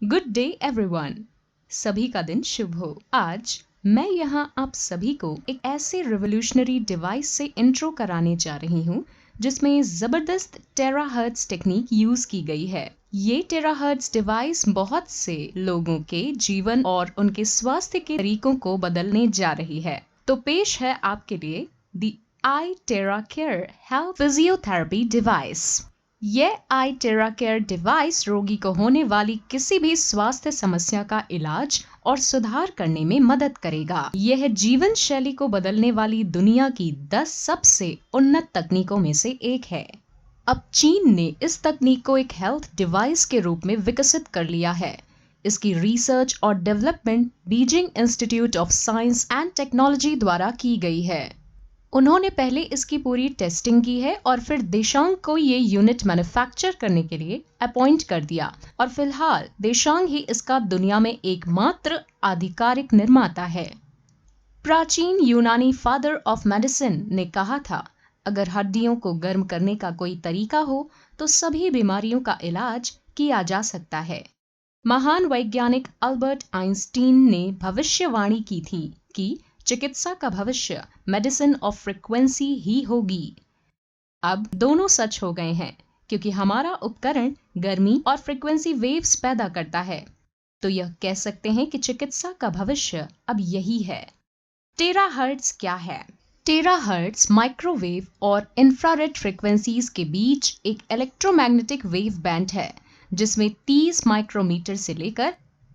Good day everyone. सभी का दिन शुभ हो। आज मैं यहाँ आप सभी को एक ऐसे रिवोल्यूशनरी डिवाइस से इंट्रो कराने जा रही हूँ जिसमें जबरदस्त टेराहर्ट्ज टेक्निक यूज की गई है। ये टेराहर्ट्ज डिवाइस बहुत से लोगों के जीवन और उनके स्वास्थ्य के तरीकों को बदलने जा रही है। तो पेश है आपके लिए दी आई tera care health physiotherapy device. यह आई टेरा केयर डिवाइस रोगी को होने वाली किसी भी स्वास्थ्य समस्या का इलाज और सुधार करने में मदद करेगा। यह जीवन शैली को बदलने वाली दुनिया की 10 सबसे उन्नत तकनीकों में से एक है। अब चीन ने इस तकनीक को एक हेल्थ डिवाइस के रूप में विकसित कर लिया है। इसकी रिसर्च और development Beijing institute of science and technology द्वारा की गई है। उन्होंने पहले इसकी पूरी टेस्टिंग की है और फिर देशांग को ये यूनिट मैन्युफैक्चर करने के लिए अपॉइंट कर दिया और फिलहाल देशांग ही इसका दुनिया में एकमात्र आधिकारिक निर्माता है। प्राचीन यूनानी फादर ऑफ मेडिसिन ने कहा था, अगर हड्डियों को गर्म करने का कोई तरीका हो तो सभी बीमारियों का इलाज किया जा सकता है। महान वैज्ञानिक अल्बर्ट आइंस्टीन ने भविष्यवाणी की थी कि चिकित्सा का भविष्य मेडिसिन ऑफ फ्रीक्वेंसी ही होगी। अब दोनों सच हो गए हैं क्योंकि हमारा उपकरण गर्मी और फ्रीक्वेंसी वेव्स पैदा करता है। तो यह कह सकते हैं कि चिकित्सा का भविष्य अब यही है। टेराहर्ट्ज क्या है? टेराहर्ट्ज माइक्रोवेव और इंफ्रारेड फ्रीक्वेंसीज के बीच एक इलेक्ट्रोमैग्नेटिक वेव बैंड है जिसमें 30 माइक्रोमीटर से लेकर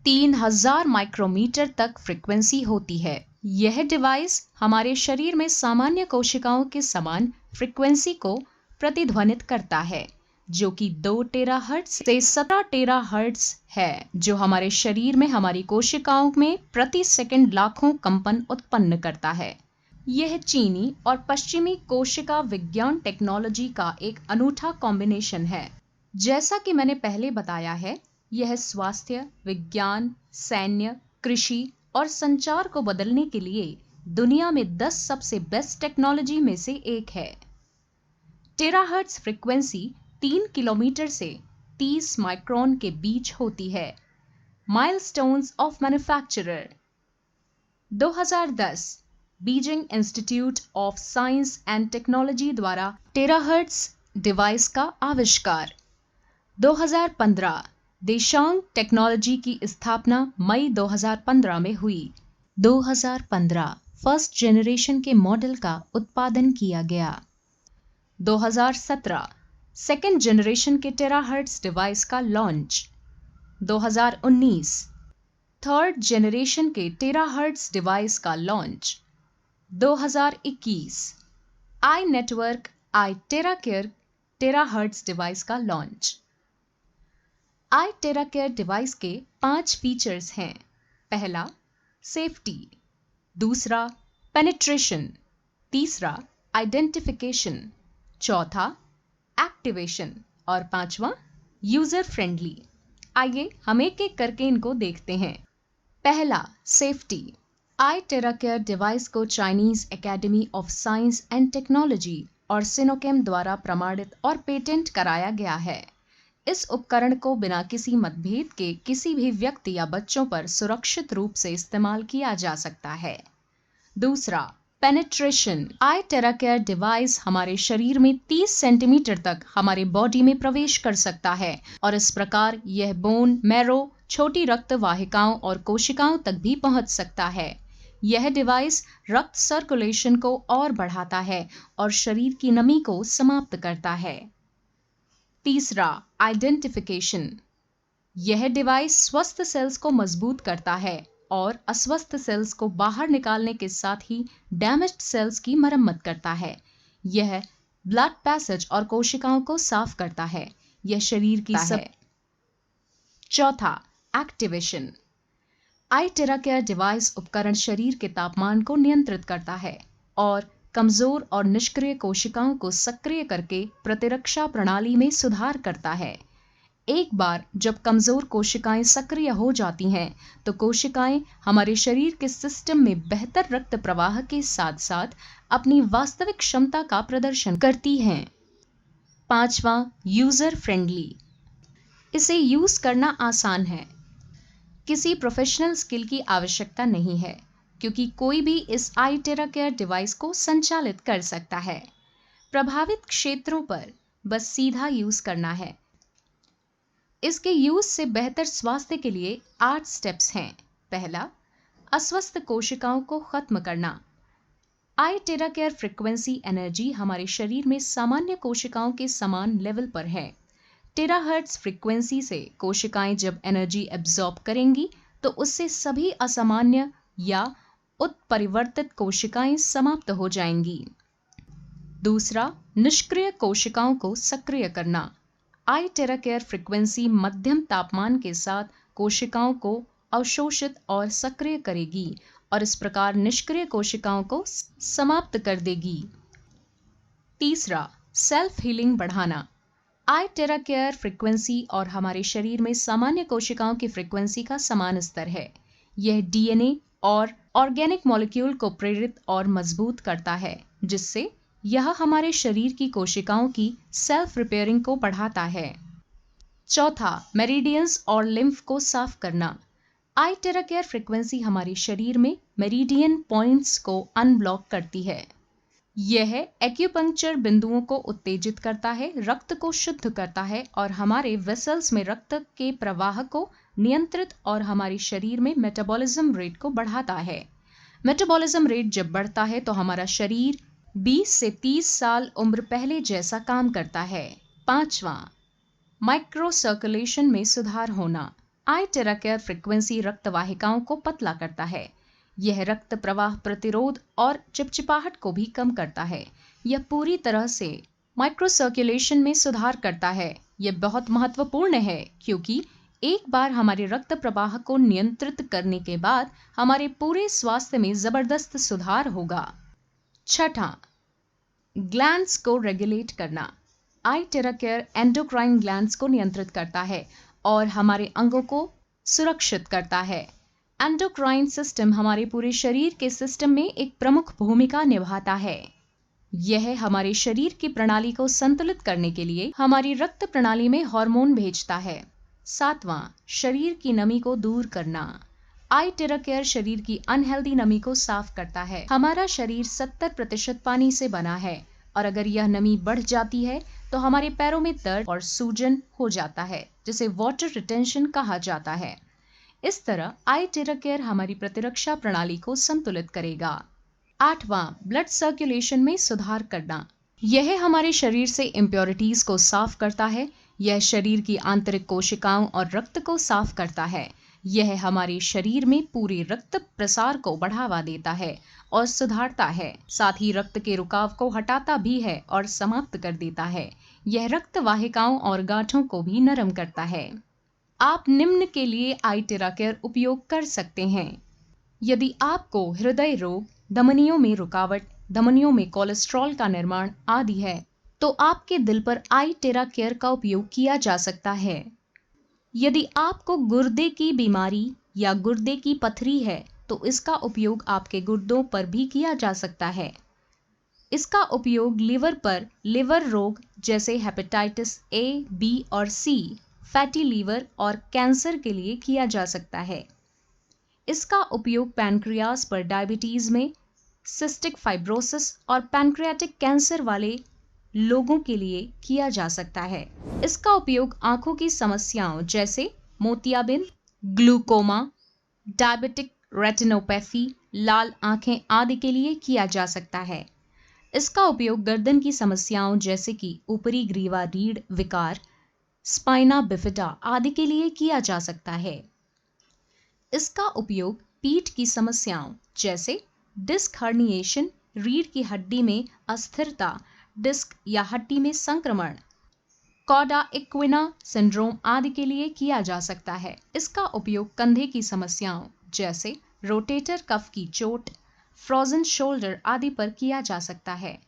3000 माइक्रोमीटर तक फ्रीक्वेंसी होती है। यह डिवाइस हमारे शरीर में सामान्य कोशिकाओं के समान फ्रीक्वेंसी को प्रतिध्वनित करता है जो कि 2 टेराहर्ट्ज से 17 टेराहर्ट्ज है, जो हमारे शरीर में हमारी कोशिकाओं में प्रति सेकंड लाखों कंपन उत्पन्न करता है। यह चीनी और पश्चिमी कोशिका विज्ञान टेक्नोलॉजी का एक अनूठा कॉम्बिनेशन है। जैसा कि मैंने पहले बताया है, यह स्वास्थ्य, विज्ञान, सैन्य, कृषि और संचार को बदलने के लिए दुनिया में 10 सबसे बेस्ट टेक्नोलॉजी में से एक है। टेराहर्ट्ज फ्रीक्वेंसी 3 किलोमीटर से 30 माइक्रोन के बीच होती है। Milestones of manufacturer 2010 Beijing institute of science and technology द्वारा टेराहर्ट्ज डिवाइस का आविष्कार। 2015 देशांग टेक्नोलॉजी की स्थापना मई 2015 में हुई। 2015 फर्स्ट जनरेशन के मॉडल का उत्पादन किया गया। 2017 सेकेंड जनरेशन के टेराहर्ट्ज डिवाइस का लॉन्च। 2019 थर्ड जनरेशन के टेराहर्ट्ज डिवाइस का launch. 2021 I network I tera care terahertz device का launch. I tera care device के 5 फीचर्स हैं। पहला, सेफ्टी। दूसरा, पेनिट्रेशन। तीसरा, आइडेंटिफिकेशन। चौथा, एक्टिवेशन। और 5वां, यूजर फ्रेंडली। आइए हम एक एक करके इनको देखते हैं। पहला, सेफ्टी। आई टेरा केयर डिवाइस को Chinese academy of science and technology और सिनोकेम द्वारा प्रमाणित और पेटेंट कराया गया है। इस उपकरण को बिना किसी मतभेद के किसी भी व्यक्ति या बच्चों पर सुरक्षित रूप से इस्तेमाल किया जा सकता है। दूसरा, पेनिट्रेशन। आई टेरा केयर डिवाइस हमारे शरीर में 30 सेंटीमीटर तक हमारे बॉडी में प्रवेश कर सकता है और इस प्रकार यह बोन, मैरो, छोटी रक्त वाहिकाओं और कोशिकाओं तक भी पहुंच सकता है। यह डिवाइस रक्त सर्कुलेशन को और बढ़ाता है और शरीर की नमी को समाप्त करता है। तीसरा, आइडेंटिफिकेशन। यह डिवाइस स्वस्थ सेल्स को मजबूत करता है और अस्वस्थ सेल्स को बाहर निकालने के साथ ही डैमेज्ड सेल्स की मरम्मत करता है। यह ब्लड पैसेज और कोशिकाओं को साफ करता है। यह शरीर की चौथा, एक्टिवेशन। आई टेरा केयर डिवाइस उपकरण शरीर के तापमान को नियंत्रित करता है और कमजोर और निष्क्रिय कोशिकाओं को सक्रिय करके प्रतिरक्षा प्रणाली में सुधार करता है। एक बार जब कमजोर कोशिकाएं सक्रिय हो जाती हैं तो कोशिकाएं हमारे शरीर के सिस्टम में बेहतर रक्त प्रवाह के साथ साथ अपनी वास्तविक क्षमता का प्रदर्शन करती हैं। 5वां, यूजर फ्रेंडली। इसे यूज करना आसान है। किसी प्रोफेशनल स्किल की आवश्यकता नहीं है, क्योंकि कोई भी इस iTerra Care डिवाइस को संचालित कर सकता है। प्रभावित क्षेत्रों पर बस सीधा यूज करना है। इसके यूज से बेहतर स्वास्थ्य के लिए 8 स्टेप्स हैं। पहला, अस्वस्थ कोशिकाओं को खत्म करना। iTerra Care फ्रीक्वेंसी एनर्जी हमारे शरीर में सामान्य कोशिकाओं के समान लेवल पर है। टेराहर्ट्ज फ्रीक्वेंसी से कोशिकाएं जब एनर्जी एब्जॉर्ब करेंगी तो उससे सभी असामान्य या उत्परिवर्तित कोशिकाएं समाप्त हो जाएंगी। दूसरा, निष्क्रिय कोशिकाओं को सक्रिय करना। iTerra Care फ्रीक्वेंसी मध्यम तापमान के साथ कोशिकाओं को अवशोषित और सक्रिय करेगी और इस प्रकार निष्क्रिय कोशिकाओं को समाप्त कर देगी। तीसरा, सेल्फ हीलिंग बढ़ाना। iTerra Care फ्रीक्वेंसी और हमारे शरीर में सामान्य कोशिकाओं की फ्रीक्वेंसी का समान स्तर है। यह DNA और ऑर्गेनिक मॉलिक्यूल को प्रेरित और मजबूत करता है, जिससे यह हमारे शरीर की कोशिकाओं की सेल्फ रिपेयरिंग को बढ़ाता है। चौथा, मेरिडियंस और लिम्फ को साफ करना। iTerra Care फ्रीक्वेंसी हमारे शरीर में मेरिडियन पॉइंट्स को अनब्लॉक करती है। यह एक्यूपंक्चर बिंदुओं को उत्तेजित करता है, रक्त को शुद्ध करता है और हमारे वेसल्स में रक्त के प्रवाह को नियंत्रित और हमारे शरीर में मेटाबॉलिज्म रेट को बढ़ाता है। मेटाबॉलिज्म रेट जब बढ़ता है तो हमारा शरीर 20 से 30 साल उम्र पहले जैसा काम करता है। पांचवा, माइक्रो सर्कुलेशन में सुधार होना। iTerra Care फ्रीक्वेंसी रक्त वाहिकाओं को पतला करता है। यह रक्त प्रवाह प्रतिरोध और चिपचिपाहट को भी कम करता है। यह पूरी तरह से माइक्रो सर्कुलेशन में सुधार करता है। यह बहुत महत्वपूर्ण है, क्योंकि एक बार हमारे रक्त प्रवाह को नियंत्रित करने के बाद हमारे पूरे स्वास्थ्य में जबरदस्त सुधार होगा। छठा, ग्लैंड्स को रेगुलेट करना। iTerra Care एंडोक्राइन ग्लैंड्स को नियंत्रित करता है और हमारे अंगों को सुरक्षित करता है। एंडोक्राइन सिस्टम हमारे पूरे शरीर के सिस्टम में एक प्रमुख भूमिका निभाता है। यह हमारे शरीर की प्रणाली को संतुलित करने के लिए हमारी रक्त प्रणाली में हार्मोन भेजता है। सातवां, शरीर की नमी को दूर करना। iTerra Care शरीर की अनहेल्दी नमी को साफ करता है। हमारा शरीर 70% पानी से बना है और अगर यह नमी बढ़ जाती है तो हमारे पैरों में दर्द और सूजन हो जाता है, जिसे वाटर रिटेंशन कहा जाता है। इस तरह iTerra Care हमारी प्रतिरक्षा प्रणाली को संतुलित करेगा। आठवां, ब्लड सर्कुलेशन में सुधार करना। यह हमारे शरीर से इम्प्योरिटीज को साफ करता है। यह शरीर की आंतरिक कोशिकाओं और रक्त को साफ करता है। यह हमारे शरीर में पूरे रक्त प्रसार को बढ़ावा देता है और सुधारता है। साथ ही रक्त के रुकाव को हटाता भी है और समाप्त कर देता है। यह रक्त वाहिकाओं और गांठों को भी नरम करता है। आप निम्न के लिए iTerra Care उपयोग कर सकते हैं। यदि आपको हृदय रोग, धमनियों में रुकावट, धमनियों में कोलेस्ट्रॉल का निर्माण आदि है, तो आपके दिल पर iTerra Care का उपयोग किया जा सकता है। यदि आपको गुर्दे की बीमारी या गुर्दे की पथरी है, तो इसका उपयोग आपके गुर्दों पर भी किया जा सकता है। इसका उपयोग लिवर पर लिवर रोग जैसे हेपेटाइटिस A, B और C, फैटी लीवर और कैंसर के लिए किया जा सकता है। इसका उपयोग पैनक्रियाज पर डायबिटीज में, सिस्टिक फाइब्रोसिस और पैनक्रियाटिक कैंसर वाले लोगों के लिए किया जा सकता है। इसका उपयोग आंखों की समस्याओं जैसे मोतियाबिंद, ग्लूकोमा, डायबिटिक रेटिनोपैथी, लाल आंखें आदि के लिए किया जा सकता है। इसका उपयोग गर्दन की समस्याओं जैसे कि ऊपरी ग्रीवा रीढ़ विकार, स्पाइना बिफिडा आदि के लिए किया जा सकता है। इसका उपयोग पीठ की समस्याओं जैसे डिस्क हर्निएशन, रीढ़ की हड्डी में अस्थिरता, डिस्क या हड्डी में संक्रमण, कॉडा इक्विना सिंड्रोम आदि के लिए किया जा सकता है। इसका उपयोग कंधे की समस्याओं जैसे रोटेटर कफ की चोट, फ्रोजन शोल्डर आदि पर किया जा सकता है।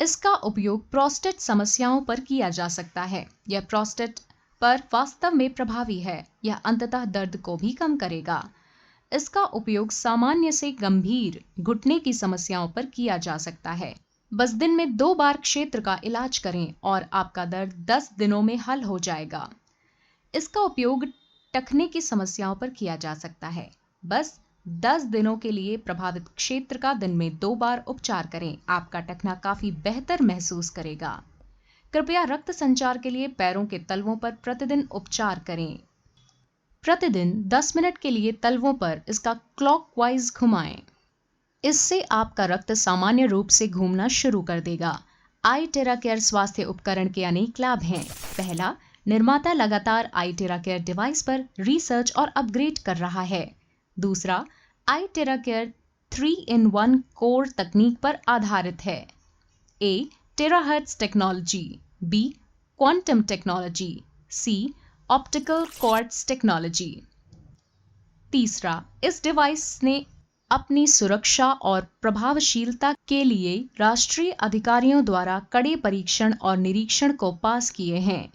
इसका उपयोग प्रोस्टेट समस्याओं पर किया जा सकता है। यह प्रोस्टेट पर वास्तव में प्रभावी है। यह अंततः दर्द को भी कम करेगा। इसका उपयोग सामान्य से गंभीर घुटने की समस्याओं पर किया जा सकता है। बस दिन में 2 बार क्षेत्र का इलाज करें और आपका दर्द 10 दिनों में हल हो जाएगा। इसका उपयोग टखने की समस्याओं पर किया जा सकता है। बस 10 दिनों के लिए प्रभावित क्षेत्र का दिन में 2 बार उपचार करें। आपका टखना काफी बेहतर महसूस करेगा। कृपया रक्त संचार के लिए पैरों के तलवों पर प्रतिदिन उपचार करें। प्रतिदिन 10 मिनट के लिए तलवों पर इसका क्लॉकवाइज घुमाएं। इससे आपका रक्त सामान्य रूप से घूमना शुरू कर देगा। आई टेरा केयर स्वास्थ्य उपकरण के अनेक लाभ हैं। पहला, निर्माता लगातार आई टेरा केयर डिवाइस पर रिसर्च और अपग्रेड कर रहा है। दूसरा, आई टेरा केयर 3-in-1 कोर तकनीक पर आधारित है। A, terahertz technology, B, quantum technology, C, optical quartz technology. तीसरा, इस डिवाइस ने अपनी सुरक्षा और प्रभावशीलता के लिए राष्ट्रीय अधिकारियों द्वारा कड़े परीक्षण और निरीक्षण को पास किए हैं।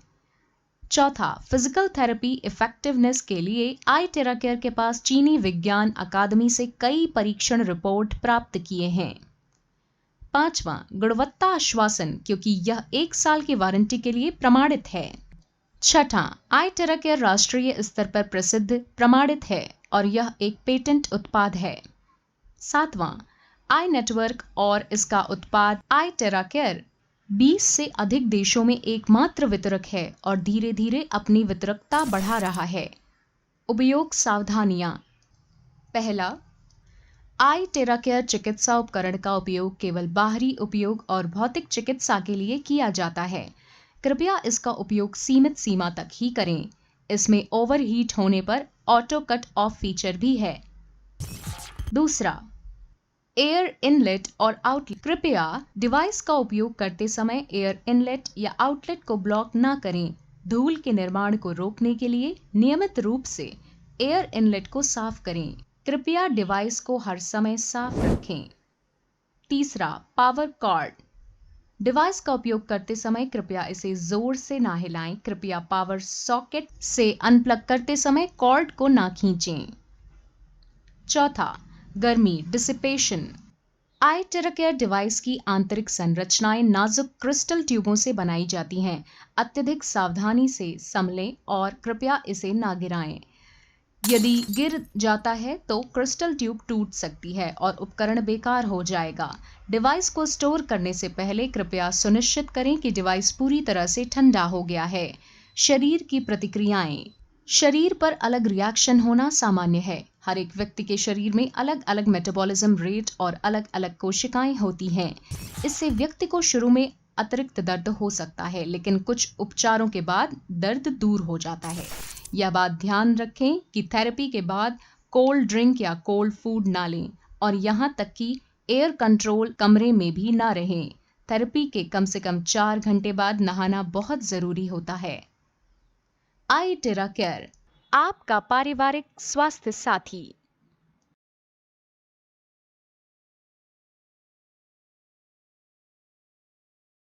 चौथा, फिजिकल थेरेपी इफेक्टिवनेस के लिए आई टेरा केयर के पास चीनी विज्ञान अकादमी से कई परीक्षण रिपोर्ट प्राप्त किए हैं। पांचवा, गुणवत्ता आश्वासन, क्योंकि यह 1 साल की वारंटी के लिए प्रमाणित है। छठा, आई टेरा केयर राष्ट्रीय स्तर पर प्रसिद्ध प्रमाणित है और यह एक पेटेंट उत्पाद है। सातवां, आई नेटवर्क और इसका उत्पाद आई टेरा केयर 20 से अधिक देशों में एकमात्र वितरक है और धीरे धीरे अपनी वितरकता बढ़ा रहा है। उपयोग सावधानियां। पहला, आई टेरा केयर चिकित्सा उपकरण का उपयोग केवल बाहरी उपयोग और भौतिक चिकित्सा के लिए किया जाता है। कृपया इसका उपयोग सीमित सीमा तक ही करें। इसमें ओवरहीट होने पर ऑटो कट ऑफ फीचर भी है। दूसरा, एयर इनलेट और आउटलेट। कृपया डिवाइस का उपयोग करते समय एयर इनलेट या आउटलेट को ब्लॉक न करें। धूल के निर्माण को रोकने के लिए नियमित रूप से एयर इनलेट को साफ करें। कृपया डिवाइस को हर समय साफ रखें। तीसरा, पावर कॉर्ड। डिवाइस का उपयोग करते समय कृपया इसे जोर से ना हिलाएं। कृपया पावर सॉकेट से अनप्लग करते समय कॉर्ड को ना खींचें। चौथा, गर्मी डिसिपेशन। आई टेरा केयर डिवाइस की आंतरिक संरचनाएं नाजुक क्रिस्टल ट्यूबों से बनाई जाती हैं। अत्यधिक सावधानी से संभलें और कृपया इसे ना गिराएं। यदि गिर जाता है तो क्रिस्टल ट्यूब टूट सकती है और उपकरण बेकार हो जाएगा। डिवाइस को स्टोर करने से पहले कृपया सुनिश्चित करें कि डिवाइस पूरी तरह से ठंडा हो गया है। शरीर की प्रतिक्रियाएं। शरीर पर अलग रिएक्शन होना सामान्य है। हर एक व्यक्ति के शरीर में अलग अलग मेटाबॉलिज्म रेट और अलग अलग कोशिकाएं होती हैं। इससे व्यक्ति को शुरू में अतिरिक्त दर्द हो सकता है, लेकिन कुछ उपचारों के बाद दर्द दूर हो जाता है। यह बात ध्यान रखें कि थेरेपी के बाद कोल्ड ड्रिंक या कोल्ड फूड ना लें और यहाँ तक कि एयर कंट्रोल कमरे में भी ना रहें। थेरेपी के कम से कम 4 घंटे बाद नहाना बहुत जरूरी होता है। आई टेरा केयर, आपका पारिवारिक स्वास्थ्य साथी।